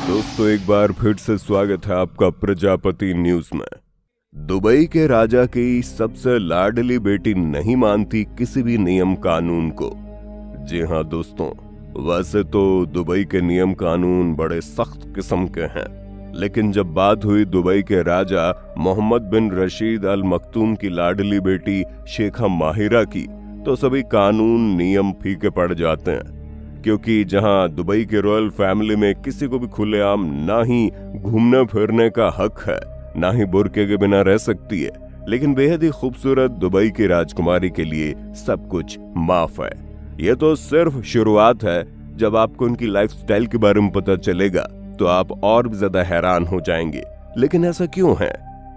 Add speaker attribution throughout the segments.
Speaker 1: दोस्तों एक बार फिर से स्वागत है आपका प्रजापति न्यूज में। दुबई के राजा की सबसे लाडली बेटी नहीं मानती किसी भी नियम कानून को। जी हाँ दोस्तों, वैसे तो दुबई के नियम कानून बड़े सख्त किस्म के हैं, लेकिन जब बात हुई दुबई के राजा मोहम्मद बिन रशीद अल मखतूम की लाडली बेटी शेखा माहिरा की, तो सभी कानून नियम फीके पड़ जाते हैं। क्योंकि जहां दुबई के रॉयल फैमिली में किसी को भी खुलेआम ना ही घूमने फिरने का हक है, ना ही बुर्के के बिना रह सकती है, लेकिन बेहद ही खूबसूरत दुबई की राजकुमारी के लिए सब कुछ माफ है। यह तो सिर्फ शुरुआत है। जब आपको उनकी लाइफस्टाइल के बारे में पता चलेगा तो आप और भी ज्यादा हैरान हो जाएंगे। लेकिन ऐसा क्यों है?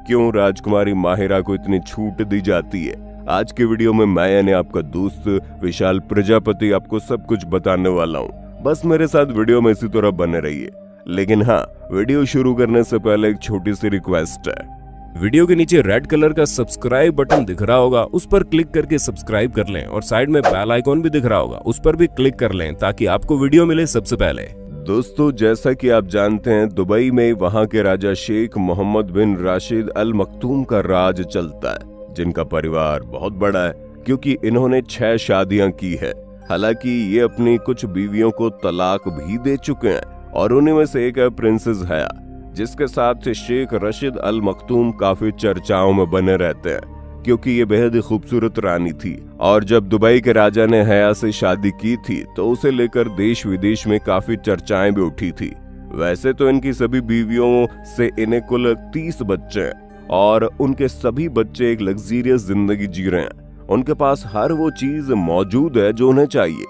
Speaker 1: क्यों राजकुमारी माहिरा को इतनी छूट दी जाती है? आज के वीडियो में मैं यानी आपका दोस्त विशाल प्रजापति आपको सब कुछ बताने वाला हूँ। बस मेरे साथ वीडियो में इसी तरह बने रहिए। लेकिन हाँ, वीडियो शुरू करने से पहले एक छोटी सी रिक्वेस्ट है।
Speaker 2: वीडियो के नीचे रेड कलर का सब्सक्राइब बटन दिख रहा होगा, उस पर क्लिक करके सब्सक्राइब कर लें और साइड में बेल आइकॉन भी दिख रहा होगा, उस पर भी क्लिक कर लें ताकि आपको वीडियो मिले सबसे पहले।
Speaker 1: दोस्तों जैसा कि आप जानते हैं, दुबई में वहां के राजा शेख मोहम्मद बिन राशिद अल मखतूम का राज चलता है, जिनका परिवार बहुत बड़ा है क्योंकि इन्होंने 6 शादियां की है। हालांकि ये अपनी कुछ बीवियों को तलाक भी दे चुके हैं और उन्हीं में से एक है प्रिंसेस हया, जिसके साथ शेख रशीद अल मखतूम काफी चर्चाओं में बने रहते हैं क्योंकि ये बेहद ही खूबसूरत रानी थी। और जब दुबई के राजा ने हया से शादी की थी तो उसे लेकर देश विदेश में काफी चर्चाएं भी उठी थी। वैसे तो इनकी सभी बीवियों से इन्हें कुल 30 बच्चे हैं और उनके सभी बच्चे एक लग्जरियस जिंदगी जी रहे हैं। उनके पास हर वो चीज मौजूद है जो उन्हें चाहिए।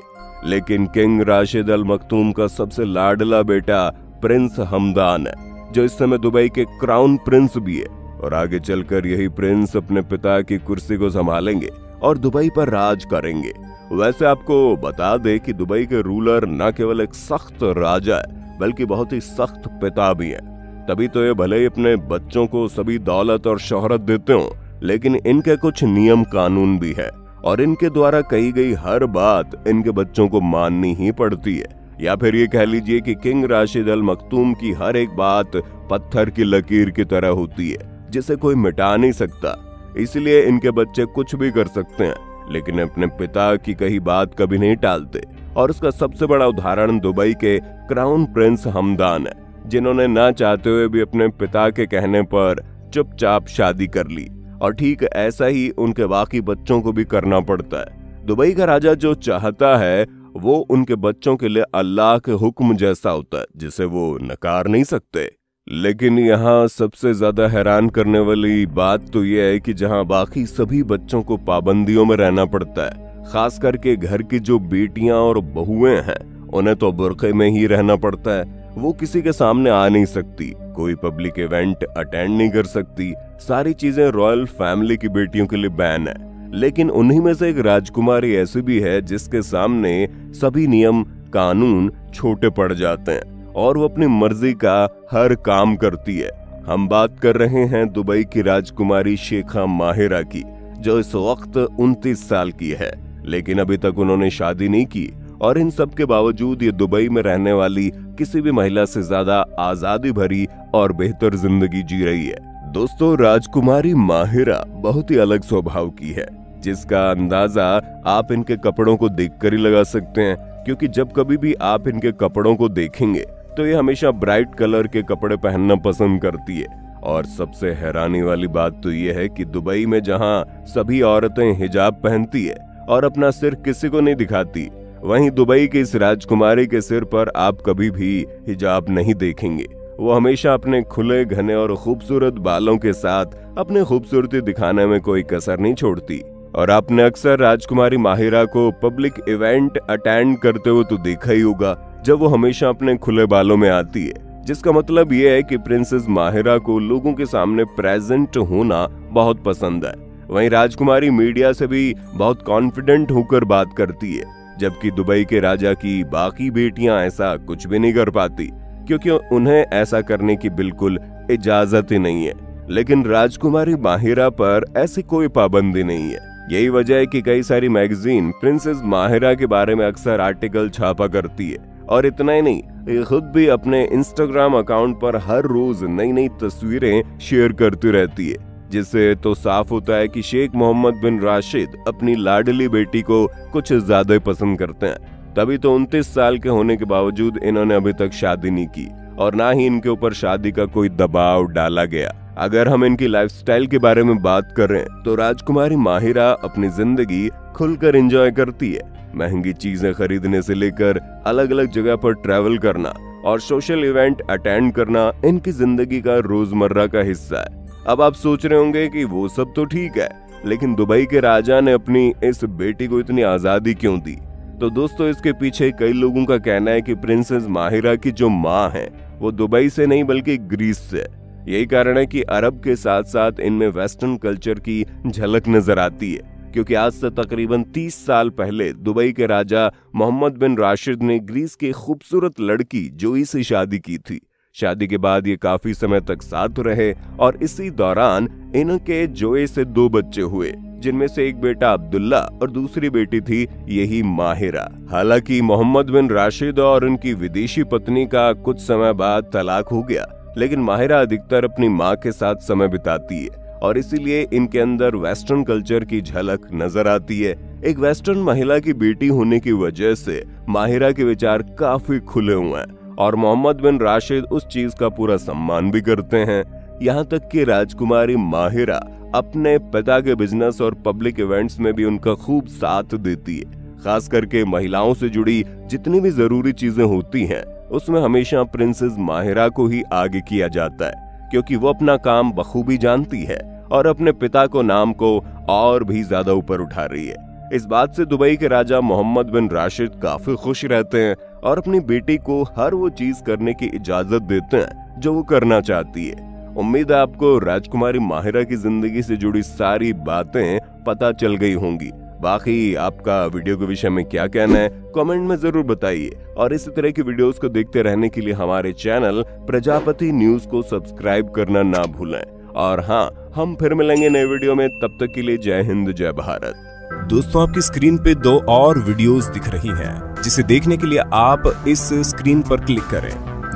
Speaker 1: लेकिन किंग राशिद अल मखतूम का सबसे लाडला बेटा प्रिंस हमदान है, जो इस समय दुबई के क्राउन प्रिंस भी है और आगे चलकर यही प्रिंस अपने पिता की कुर्सी को संभालेंगे और दुबई पर राज करेंगे। वैसे आपको बता दे कि दुबई के रूलर न केवल एक सख्त राजा है बल्कि बहुत ही सख्त पिता भी है। तभी तो ये भले ही अपने बच्चों को सभी दौलत और शोहरत देते हो, लेकिन इनके कुछ नियम कानून भी है और इनके द्वारा कही गई हर बात इनके बच्चों को माननी ही पड़ती है। या फिर ये कह लीजिए कि किंग राशिद अल मखतूम की हर एक बात पत्थर की लकीर की तरह होती है, जिसे कोई मिटा नहीं सकता। इसलिए इनके बच्चे कुछ भी कर सकते हैं, लेकिन अपने पिता की कही बात कभी नहीं टालते। और उसका सबसे बड़ा उदाहरण दुबई के क्राउन प्रिंस हमदान है, जिन्होंने ना चाहते हुए भी अपने पिता के कहने पर चुपचाप शादी कर ली। और ठीक ऐसा ही उनके बाकी बच्चों को भी करना पड़ता है। दुबई का राजा जो चाहता है वो उनके बच्चों के लिए अल्लाह के हुक्म जैसा होता है, जिसे वो नकार नहीं सकते। लेकिन यहाँ सबसे ज्यादा हैरान करने वाली बात तो यह है कि जहाँ बाकी सभी बच्चों को पाबंदियों में रहना पड़ता है, खास करके घर की जो बेटियां और बहुएं हैं उन्हें तो बुर्के में ही रहना पड़ता है। वो किसी के सामने आ नहीं सकती, कोई पब्लिक इवेंट अटेंड नहीं कर सकती। सारी चीजें रॉयल फैमिली की बेटियों के लिए बैन है। लेकिन उन्हीं में से एक राजकुमारी ऐसी भी है जिसके सामने सभी नियम कानून छोटे पड़ जाते हैं और वो अपनी मर्जी का हर काम करती है। हम बात कर रहे हैं दुबई की राजकुमारी शेखा माहिरा की, जो इस वक्त 29 साल की है, लेकिन अभी तक उन्होंने शादी नहीं की। और इन सब के बावजूद ये दुबई में रहने वाली किसी भी महिला से ज्यादा आजादी भरी और बेहतर जिंदगी जी रही है। दोस्तों राजकुमारी माहिरा बहुत ही अलग स्वभाव की है, जिसका अंदाजा आप इनके कपड़ों को देखकर ही लगा सकते हैं। क्योंकि जब कभी भी आप इनके कपड़ों को देखेंगे तो ये हमेशा ब्राइट कलर के कपड़े पहनना पसंद करती है। और सबसे हैरानी वाली बात तो ये है कि दुबई में जहाँ सभी औरतें हिजाब पहनती है और अपना सिर किसी को नहीं दिखाती, वहीं दुबई की इस राजकुमारी के सिर पर आप कभी भी हिजाब नहीं देखेंगे। वो हमेशा अपने खुले घने और खूबसूरत बालों के साथ अपनी खूबसूरती दिखाने में कोई कसर नहीं छोड़ती। और आपने अक्सर राजकुमारी माहिरा को पब्लिक इवेंट अटेंड करते हुए तो देखा ही होगा, जब वो हमेशा अपने खुले बालों में आती है, जिसका मतलब ये है कि प्रिंसेस माहिरा को लोगों के सामने प्रेजेंट होना बहुत पसंद है। वहीं राजकुमारी मीडिया से भी बहुत कॉन्फिडेंट होकर बात करती है, जबकि दुबई के राजा की बाकी बेटियां ऐसा कुछ भी नहीं कर पाती, क्योंकि उन्हें ऐसा करने की बिल्कुल इजाजत ही नहीं है। लेकिन राजकुमारी माहिरा पर ऐसी कोई पाबंदी नहीं है। यही वजह है कि कई सारी मैगजीन प्रिंसेस माहिरा के बारे में अक्सर आर्टिकल छापा करती है और इतना ही नहीं, ये खुद भी अपने इंस्टाग्राम अकाउंट पर हर रोज नई नई तस्वीरें शेयर करती रहती है, जिससे तो साफ होता है कि शेख मोहम्मद बिन राशिद अपनी लाडली बेटी को कुछ ज्यादा पसंद करते हैं। तभी तो 29 साल के होने के बावजूद इन्होंने अभी तक शादी नहीं की और ना ही इनके ऊपर शादी का कोई दबाव डाला गया। अगर हम इनकी लाइफस्टाइल के बारे में बात करें तो राजकुमारी माहिरा अपनी जिंदगी खुलकर एंजॉय करती है। महंगी चीजें खरीदने से लेकर अलग अलग जगह पर ट्रैवल करना और सोशल इवेंट अटेंड करना इनकी जिंदगी का रोजमर्रा का हिस्सा है। अब आप सोच रहे होंगे कि वो सब तो ठीक है, लेकिन दुबई के राजा ने अपनी इस बेटी को इतनी आजादी क्यों दी? तो दोस्तों, इसके पीछे कई लोगों का कहना है कि प्रिंसेस माहिरा की जो माँ है वो दुबई से नहीं बल्कि ग्रीस से। यही कारण है कि अरब के साथ साथ इनमें वेस्टर्न कल्चर की झलक नजर आती है, क्योंकि आज से तकरीबन 30 साल पहले दुबई के राजा मोहम्मद बिन राशिद ने ग्रीस की खूबसूरत लड़की जोई से शादी की थी। शादी के बाद ये काफी समय तक साथ रहे और इसी दौरान इनके जोई से 2 बच्चे हुए, जिनमें से एक बेटा अब्दुल्ला और दूसरी बेटी थी यही माहिरा। हालांकि मोहम्मद बिन राशिद और उनकी विदेशी पत्नी का कुछ समय बाद तलाक हो गया, लेकिन माहिरा अधिकतर अपनी माँ के साथ समय बिताती है और इसीलिए इनके अंदर वेस्टर्न कल्चर की झलक नजर आती है। एक वेस्टर्न महिला की बेटी होने की वजह से माहिरा के विचार काफी खुले हुए हैं और मोहम्मद बिन राशिद उस चीज का पूरा सम्मान भी करते हैं। यहाँ तक कि राजकुमारी माहिरा अपने पिता के बिजनेस और पब्लिक इवेंट्स में भी उनका खूब साथ देती है। खास करके महिलाओं से जुड़ी जितनी भी जरूरी चीजें होती हैं उसमें हमेशा प्रिंसेस माहिरा को ही आगे किया जाता है, क्योंकि वो अपना काम बखूबी जानती है और अपने पिता को नाम को और भी ज्यादा ऊपर उठा रही है। इस बात से दुबई के राजा मोहम्मद बिन राशिद काफी खुश रहते हैं और अपनी बेटी को हर वो चीज करने की इजाजत देते हैं जो वो करना चाहती है। उम्मीद है आपको राजकुमारी माहिरा की जिंदगी से जुड़ी सारी बातें पता चल गई होंगी। बाकी आपका वीडियो के विषय में क्या कहना है कमेंट में जरूर बताइए और इसी तरह की वीडियोस को देखते रहने के लिए हमारे चैनल प्रजापति न्यूज को सब्सक्राइब करना ना भूलें। और हाँ, हम फिर मिलेंगे नए वीडियो में, तब तक के लिए जय हिंद जय भारत।
Speaker 2: दोस्तों, आपकी स्क्रीन पे 2 और वीडियोस दिख रही हैं, जिसे देखने के लिए आप इस स्क्रीन पर क्लिक करें।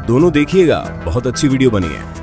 Speaker 2: दोनों देखिएगा, बहुत अच्छी वीडियो बनी है।